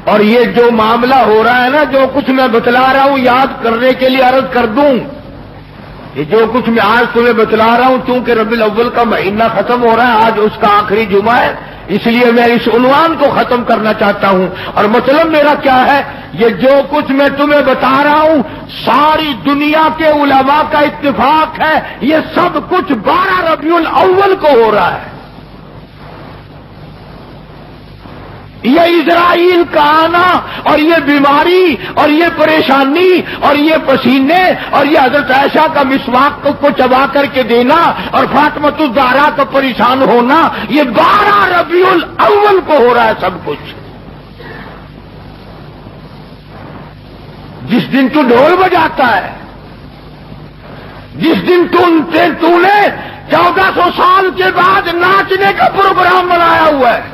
اور یہ جو معاملہ ہو رہا ہے نا، جو کچھ میں بتلا رہا ہوں یاد کرنے کے لیے عرض کر دوں. یہ جو کچھ میں آج تمہیں بتلا رہا ہوں چونکہ ربیع الاول کا مہینہ ختم ہو رہا ہے، آج اس کا آخری جمعہ ہے، اس لیے میں اس عنوان کو ختم کرنا چاہتا ہوں. اور مطلب میرا کیا ہے، یہ جو کچھ میں تمہیں بتا رہا ہوں ساری دنیا کے علماء کا اتفاق ہے، یہ سب کچھ 12 ربیع الاول کو ہو رہا ہے. یہ اسرائیل کا آنا اور یہ بیماری اور یہ پریشانی اور یہ پسینے اور یہ حضرت عائشہ کا مسواک کو چبا کر کے دینا اور فاطمہ الزہرا کا پریشان ہونا، یہ 12 ربیع الاول کو ہو رہا ہے سب کچھ. جس دن تو ڈھول بجاتا ہے، جس دن تو نے 1400 سال کے بعد ناچنے کا پروگرام بنایا ہوا ہے،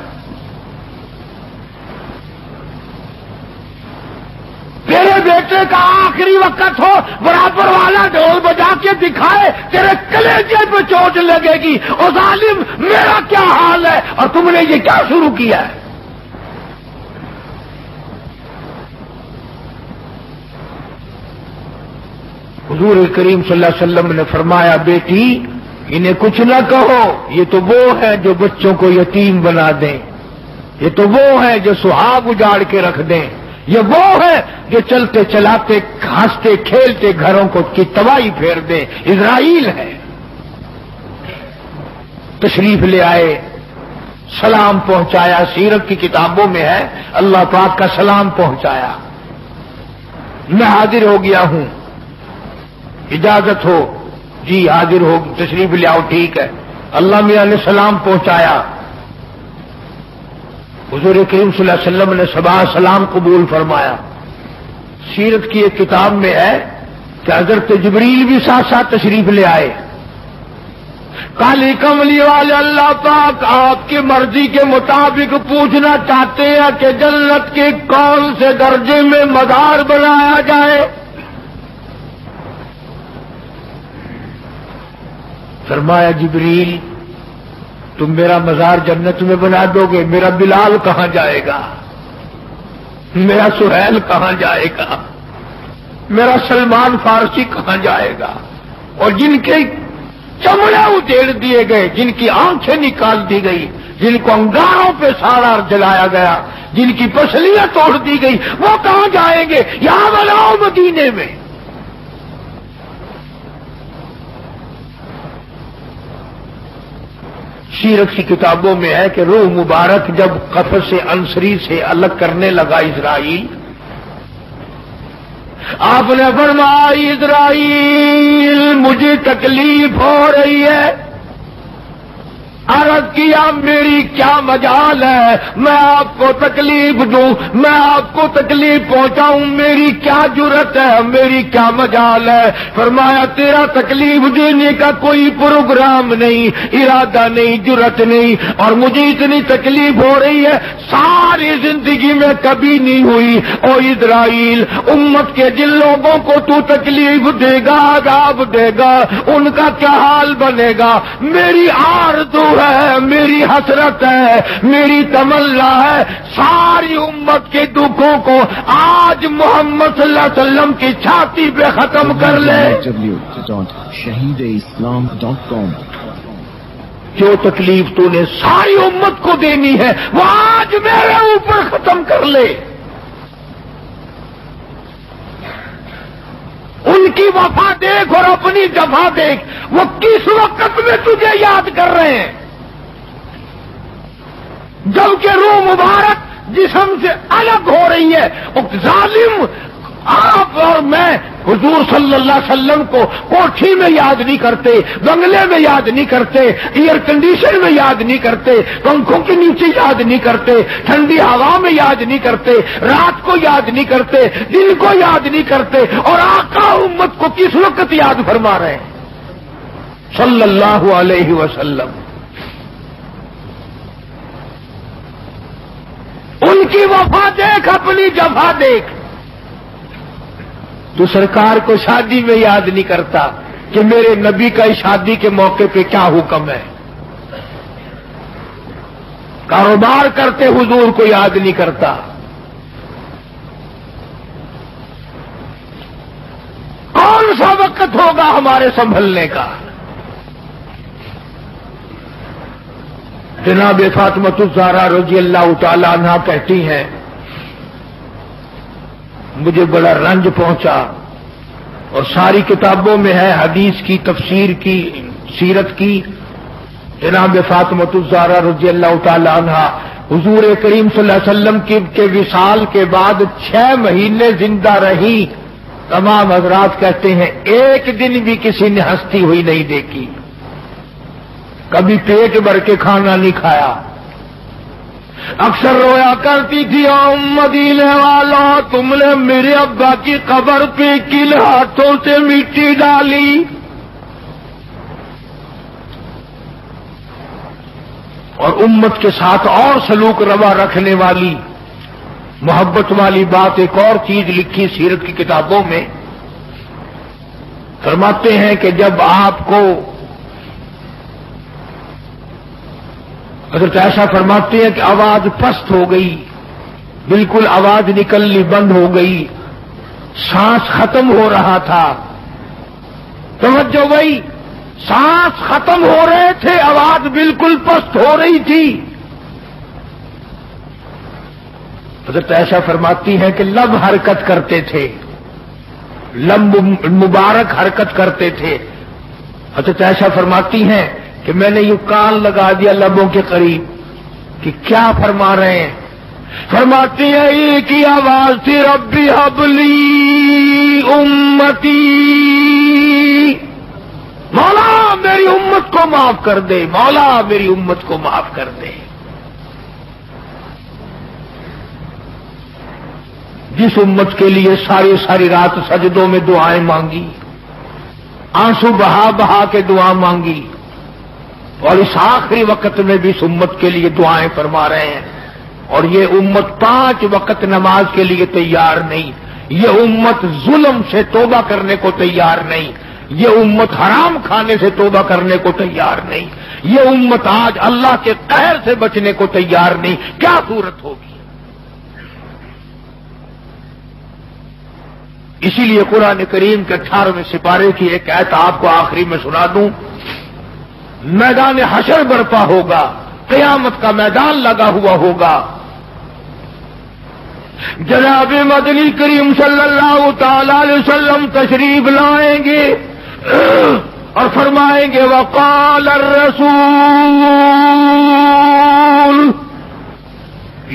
تیرے بیٹے کا آخری وقت ہو، برابر والا ڈھول بجا کے دکھائے، تیرے کلیجے پہ چوٹ لگے گی. او ظالم میرا کیا حال ہے اور تم نے یہ کیا شروع کیا ہے؟ حضور کریم صلی اللہ علیہ وسلم نے فرمایا بیٹی انہیں کچھ نہ کہو، یہ تو وہ ہیں جو بچوں کو یتیم بنا دیں، یہ تو وہ ہیں جو سہاگ اجاڑ کے رکھ دیں، یہ وہ ہے جو چلتے چلاتے ہنستے کھیلتے گھروں کو کی تباہی پھیر دے. اسرائیل ہے. تشریف لے آئے، سلام پہنچایا. سیرت کی کتابوں میں ہے اللہ پاک کا سلام پہنچایا. میں حاضر ہو گیا ہوں, اجازت ہو؟ جی حاضر ہو, تشریف لے آؤ. ٹھیک ہے. اللہ میاں نے سلام پہنچایا. حضور کریم صلی اللہ علیہ وسلم نے صبح سلام قبول فرمایا. سیرت کی ایک کتاب میں ہے کہ حضرت جبریل بھی ساتھ ساتھ تشریف لے آئے. کالی کملی والے اللہ پاک آپ کی مرضی کے مطابق پوچھنا چاہتے ہیں کہ جنت کے کون سے درجے میں مزار بنایا جائے. فرمایا جبریل تم میرا مزار جنت میں بنا دو گے, میرا بلال کہاں جائے گا, میرا سہیل کہاں جائے گا, میرا سلمان فارسی کہاں جائے گا؟ اور جن کے چمڑے ادھیڑ دیے گئے, جن کی آنکھیں نکال دی گئی, جن کو انگاروں پہ سارا جلایا گیا, جن کی پسلیاں توڑ دی گئی, وہ کہاں جائیں گے؟ یہاں بناؤ مدینے میں. سیرت کی کتابوں میں ہے کہ روح مبارک جب قفس سے انصری سے الگ کرنے لگا اسرائیل, آپ نے فرمایا اسرائیل مجھے تکلیف ہو رہی ہے. عرض کیا میری کیا مجال ہے, میں آپ کو تکلیف دوں, میں آپ کو تکلیف پہنچاؤں, میری کیا جرت ہے, میری کیا مجال ہے؟ فرمایا تیرا تکلیف دینے کا کوئی پروگرام نہیں, ارادہ نہیں, جرت نہیں, اور مجھے اتنی تکلیف ہو رہی ہے ساری زندگی میں کبھی نہیں ہوئی. او اسرائیل, امت کے جن لوگوں کو تو تکلیف دے گا, عذاب دے گا, ان کا کیا حال بنے گا؟ میری آرزو ہے, میری حسرت ہے, میری تمنا ہے, ساری امت کے دکھوں کو آج محمد صلی اللہ علیہ وسلم کی چھاتی پہ ختم کر لے. shahideislam.com جو تکلیف تو نے ساری امت کو دینی ہے وہ آج میرے اوپر ختم کر لے. ان کی وفا دیکھ اور اپنی جفا دیکھ, وہ کس وقت میں تجھے یاد کر رہے ہیں جبکہ روح مبارک جسم سے الگ ہو رہی ہے. ظالم آپ اور میں حضور صلی اللہ علیہ وسلم کو کوٹھی میں یاد نہیں کرتے, بنگلے میں یاد نہیں کرتے, ایئر کنڈیشن میں یاد نہیں کرتے, پنکھوں کے نیچے یاد نہیں کرتے, ٹھنڈی ہوا میں یاد نہیں کرتے, رات کو یاد نہیں کرتے, دن کو یاد نہیں کرتے, اور آقا امت کو کس وقت یاد فرما رہے ہیں صلی اللہ علیہ وسلم. ان کی وفا دیکھ, اپنی جفا دیکھ. تو سرکار کو شادی میں یاد نہیں کرتا کہ میرے نبی کا شادی کے موقع پہ کیا حکم ہے. کاروبار کرتے حضور کو یاد نہیں کرتا. کون سا وقت ہوگا ہمارے سنبھلنے کا؟ جناب فاطمۃ الزہرا رضی اللہ تعالی عنہا کہتی ہیں مجھے بڑا رنج پہنچا, اور ساری کتابوں میں ہے حدیث کی, تفسیر کی, سیرت کی. جناب فاطمۃ الزہرا رضی اللہ تعالی عنہا حضور کریم صلی اللہ علیہ وسلم کے وصال کے بعد 6 مہینے زندہ رہی. تمام حضرات کہتے ہیں ایک دن بھی کسی نے ہنستی ہوئی نہیں دیکھی, کبھی پیٹ بھر کے کھانا نہیں کھایا. اکثر رویا کرتی تھی مدینے والا تم نے میرے ابا کی قبر پہ کن ہاتھوں سے مٹی ڈالی. اور امت کے ساتھ اور سلوک روا رکھنے والی, محبت والی بات ایک اور چیز لکھی سیرت کی کتابوں میں. فرماتے ہیں کہ جب آپ کو حضرت عائشہ فرماتے ہیں کہ آواز پست ہو گئی, بالکل آواز نکلنی بند ہو گئی, سانس ختم ہو رہا تھا. توجہ بھائی, سانس ختم ہو رہے تھے, آواز بالکل پست ہو رہی تھی. حضرت عائشہ فرماتی ہیں کہ لب حرکت کرتے تھے, لب مبارک حرکت کرتے تھے. حضرت عائشہ فرماتی ہیں کہ میں نے یہ کان لگا دیا لبوں کے قریب, کہ کیا فرما رہے ہیں؟ فرماتے ہیں ایک ہی آواز تھی، ربی حبلی امتی، مولا میری امت کو معاف کر دے، مولا میری امت کو معاف کر دے۔ جس امت کے لیے ساری رات سجدوں میں دعائیں مانگی، آنسو بہا بہا کے دعا مانگی، اور اس آخری وقت میں بھی اس امت کے لیے دعائیں فرما رہے ہیں، اور یہ امت 5 وقت نماز کے لیے تیار نہیں، یہ امت ظلم سے توبہ کرنے کو تیار نہیں، یہ امت حرام کھانے سے توبہ کرنے کو تیار نہیں، یہ امت آج اللہ کے قہر سے بچنے کو تیار نہیں۔ کیا صورت ہوگی؟ اسی لیے قرآن کریم کے 18ویں سپارے کی ایک آیت آپ کو آخری میں سنا دوں۔ میدان حشر برپا ہوگا، قیامت کا میدان لگا ہوا ہوگا، جناب مدنی کریم صلی اللہ تعالی علیہ وسلم تشریف لائیں گے اور فرمائیں گے وقال الرسول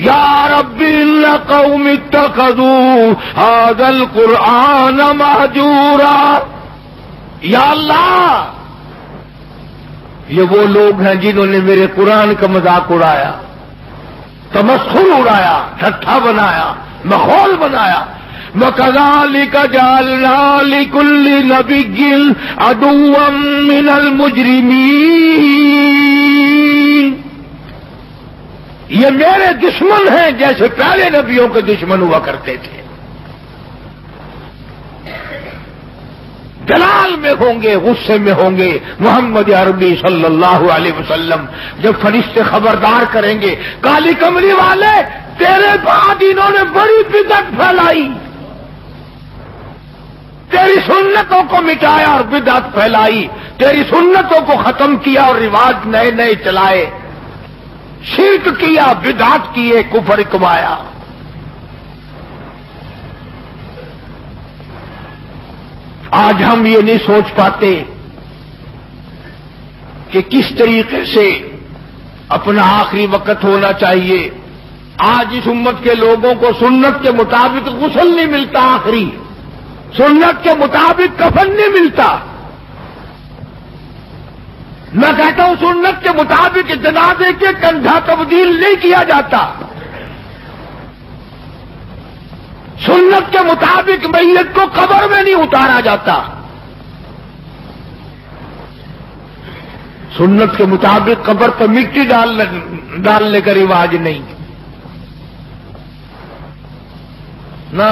یا رب ان قوم اتخذوا هذا القرآن مہجورا، یا اللہ یہ وہ لوگ ہیں جنہوں نے میرے قرآن کا مذاق اڑایا، تمسخر اڑایا، ٹھٹھا بنایا، مخول بنایا۔ وَكَذَلِكَ جَعَلْنَا لِكُلِّ نَبِيٍّ عَدُوًّا مِّنَ الْمُجْرِمِينَ، یہ میرے دشمن ہیں جیسے پہلے نبیوں کے دشمن ہوا کرتے تھے، جلال میں ہوں گے، غصے میں ہوں گے۔ محمد عربی صلی اللہ علیہ وسلم جب فرشتے خبردار کریں گے کالی کملی والے تیرے بعد انہوں نے بڑی بدعت پھیلائی، تیری سنتوں کو مٹایا اور بدعت پھیلائی، تیری سنتوں کو ختم کیا اور رواج نئے نئے چلائے، شرک کیا، بدعت کیے، کفر کمایا۔ آج ہم یہ نہیں سوچ پاتے کہ کس طریقے سے اپنا آخری وقت ہونا چاہیے۔ آج اس امت کے لوگوں کو سنت کے مطابق غسل نہیں ملتا، آخری سنت کے مطابق کفن نہیں ملتا۔ میں کہتا ہوں سنت کے مطابق جنازے کے کندھا تبدیل نہیں کیا جاتا، سنت کے مطابق میت کو قبر میں نہیں اتارا جاتا، سنت کے مطابق قبر پر مٹی ڈالنے کا رواج نہیں نہ،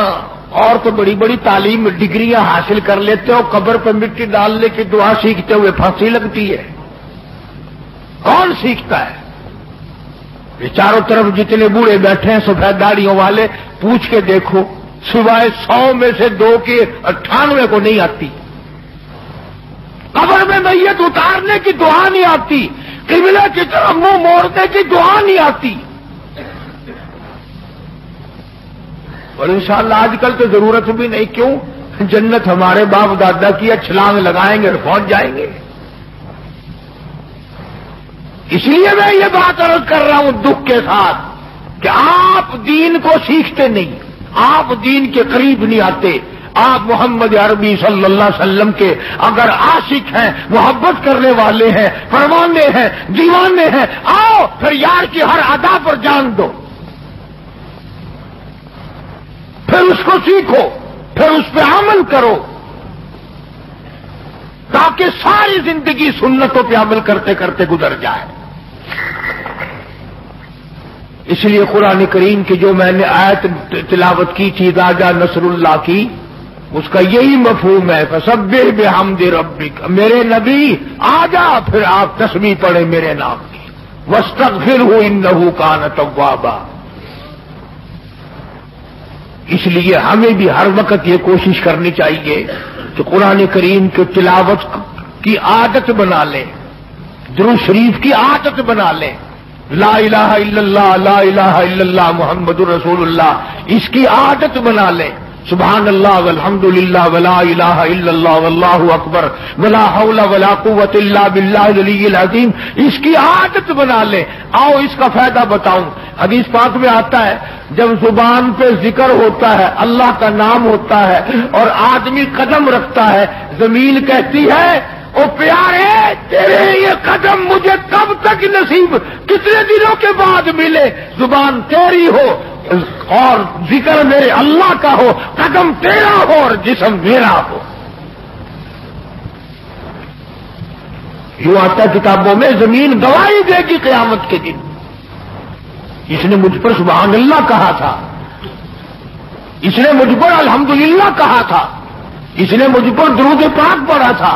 اور تو بڑی بڑی تعلیم ڈگریاں حاصل کر لیتے ہو، قبر پر مٹی ڈالنے کی دعا سیکھتے ہوئے پھانسی لگتی ہے، کون سیکھتا ہے؟ یہ چاروں طرف جتنے بوڑھے بیٹھے ہیں سفید داڑھیوں والے، پوچھ کے دیکھو، سوائے 100 میں سے 2 کے 98 کو نہیں آتی، قبر میں میت اتارنے کی دعا نہیں آتی، قبلہ کی طرف منہ موڑنے کی دعا نہیں آتی۔ اور انشاءاللہ آج کل تو ضرورت بھی نہیں، کیوں؟ جنت ہمارے باپ دادا کی ہے، چھلانگ لگائیں گے اور پہنچ جائیں گے۔ اس لیے میں یہ بات عرض کر رہا ہوں دکھ کے ساتھ کہ آپ دین کو سیکھتے نہیں، آپ دین کے قریب نہیں آتے۔ آپ محمد عربی صلی اللہ علیہ وسلم کے اگر عاشق ہیں، محبت کرنے والے ہیں، پروانے ہیں، دیوانے ہیں، آؤ پھر یار کی ہر ادا پر جان دو، پھر اس کو سیکھو، پھر اس پہ عمل کرو، تاکہ ساری زندگی سنتوں پہ عمل کرتے کرتے گزر جائے۔ اس لیے قرآن کریم کی جو میں نے آیت تلاوت کی تھی راجا نصر اللہ کی، اس کا یہی مفہوم ہے، فسبح بحمد ربک، میرے نبی آ جا پھر آپ تسبیح پڑھیں میرے نام کی، واستغفرہ انہ کان توابا۔ اس لیے ہمیں بھی ہر وقت یہ کوشش کرنی چاہیے کہ قرآن کریم کی تلاوت کی عادت بنا لیں، درود شریف کی عادت بنا لیں، لا الہ الا اللہ، لا الہ الا اللہ محمد رسول اللہ، اس کی عادت بنا لیں، سبحان اللہ والحمدللہ ولا الہ الا اللہ واللہ اکبر ولا حول ولا قوت الا باللہ العلی العظیم، اس کی عادت بنا لیں۔ آؤ اس کا فائدہ بتاؤں۔ حدیث پاک میں آتا ہے جب زبان پہ ذکر ہوتا ہے، اللہ کا نام ہوتا ہے اور آدمی قدم رکھتا ہے، زمین کہتی ہے او پیارے تیرے یہ قدم مجھے کب تک نصیب، کتنے دنوں کے بعد ملے، زبان تیری ہو اور ذکر میرے اللہ کا ہو، قدم تیرا ہو اور جسم میرا ہو۔ یوں آتا ہے کتابوں میں، زمین گواہی دے گی قیامت کے دن، اس نے مجھ پر سبحان اللہ کہا تھا، اس نے مجھ پر الحمدللہ کہا تھا، اس نے مجھ پر درود پاک پڑھا تھا،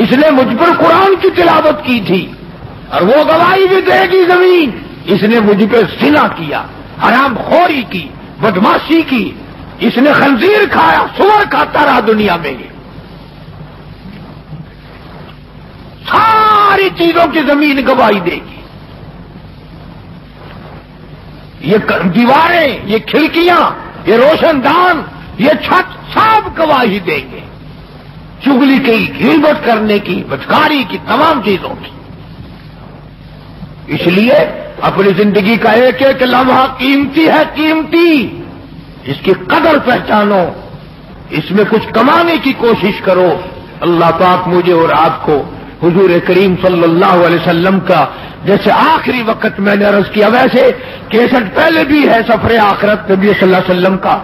اس نے مجھ پر قرآن کی تلاوت کی تھی، اور وہ گواہی بھی دے گی زمین، اس نے مجھ پہ زنا کیا، حرام خوری کی، بدماشی کی، اس نے خنزیر کھایا، سور کھاتا رہا دنیا میں۔ یہ ساری چیزوں کی زمین گواہی دے گی، یہ دیواریں، یہ کھڑکیاں، یہ روشن دان، یہ چھت سب گواہی دیں گے، چغلی کی، غیبت کرنے کی، بدکاری کی، تمام چیزوں کی۔ اس لیے اپنی زندگی کا ایک ایک لمحہ قیمتی ہے، قیمتی، اس کی قدر پہچانو، اس میں کچھ کمانے کی کوشش کرو۔ اللہ پاک مجھے اور آپ کو حضور کریم صلی اللہ علیہ وسلم کا جیسے آخری وقت میں نے عرض کیا، ویسے کیسٹ پہلے بھی ہے سفر آخرت نبی صلی اللہ علیہ وسلم کا،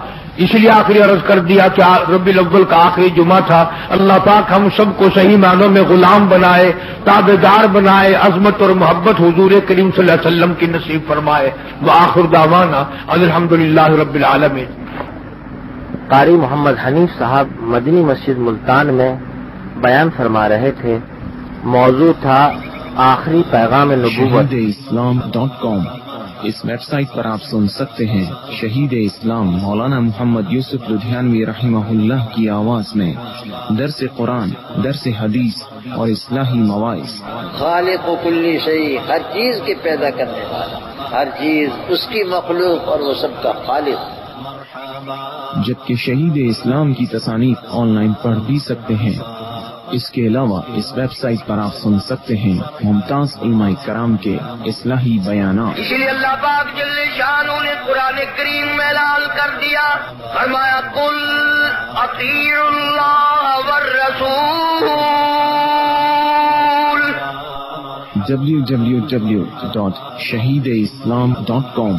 اس لیے آخری عرض کر دیا کہ ربیع الاول کا آخری جمعہ تھا۔ اللہ پاک ہم سب کو صحیح معنوں میں غلام بنائے، تابعدار بنائے، عظمت اور محبت حضور کریم صلی اللہ علیہ وسلم کی نصیب فرمائے۔ وآخر دعوانا الحمدللہ رب العالمین۔ قاری محمد حنیف صاحب مدنی مسجد ملتان میں بیان فرما رہے تھے، موضوع تھا آخری پیغام نبوت۔ shahideislam.com اس ویب سائٹ پر آپ سن سکتے ہیں شہید اسلام مولانا محمد یوسف لدھیانوی رحمہ اللہ کی آواز میں درس قرآن، درس حدیث اور اصلاحی مواعظ۔ خالق و کلی شیء، ہر چیز کے پیدا کرنے والا، ہر چیز اس کی مخلوق اور وہ سب کا خالق۔ جبکہ شہید اسلام کی تصانیف آن لائن پڑھ بھی سکتے ہیں۔ اس کے علاوہ اس ویب سائٹ پر آپ سن سکتے ہیں ممتاز علماء کرام کے اصلاحی بیانات۔ اس لیے اللہ پاک جل شانہ نے قرآن کریم میں اعلان کر دیا، فرمایا قل اطیعوا اللہ والرسول۔ www.shahideislam.com